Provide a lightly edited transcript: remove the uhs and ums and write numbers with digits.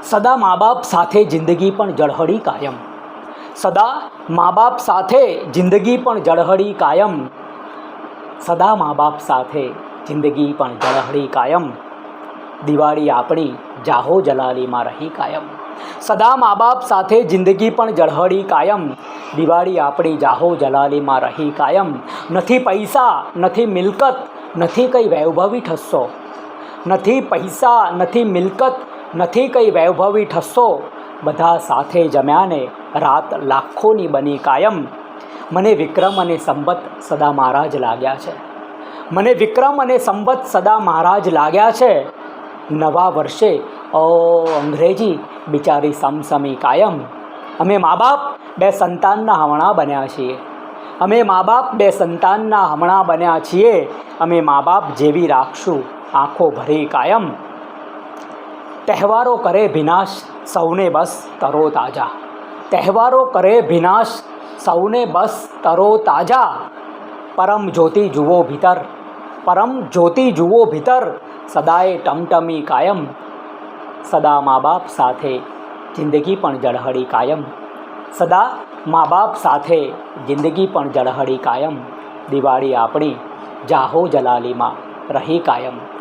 સદા મા બાપ સાથે જિંદગી પણ ઝળહળી કાયમ. સદા મા બાપ સાથે જિંદગી પણ ઝળહળી કાયમ. સદા મા બાપ સાથે જિંદગી પણ ઝળહળી કાયમ. દિવાળી આપણી જાહો જલાલીમાં રહી કાયમ. સદા મા બાપ સાથે જિંદગી પણ ઝળહળી કાયમ. દિવાળી આપણી જાહો જલાલીમાં રહી કાયમ. નથી પૈસા, નથી મિલકત, નથી કંઈ વૈભવી ઠસ્સો. નથી પૈસા, નથી મિલકત, નથી કંઈ વૈભવી ઠસ્સો. બધા સાથે જમ્યાને રાત લાખોની બની કાયમ. મને વિક્રમ અને સંવત સદા મારા જ લાગ્યા છે. મને વિક્રમ અને સંવત સદા મારા જ લાગ્યા છે. નવા વર્ષે અંગ્રેજી બિચારી સમસમી કાયમ. અમે મા બાપ બે સંતાનના હમણાં બન્યા છીએ. અમે મા બાપ બે સંતાનના હમણાં બન્યા છીએ. અમે મા બાપ જેવી રાખશું આંખો ભરી કાયમ. તહેવારો કરે વિનાશ સૌને બસ તરો તાજા. તહેવારો કરે વિનાશ સૌને બસ તરો તાજા. પરમ જ્યોતિ જુઓ ભીતર, પરમ જ્યોતિ જુઓ ભીતર, સદાય ટમટમી કાયમ. સદા મા બાપ સાથે જિંદગી પણ ઝળહળી કાયમ. સદા મા બાપ સાથે જિંદગી પણ ઝળહળી કાયમ. દિવાળી આપણી જાહો જલાલીમાં રહી કાયમ.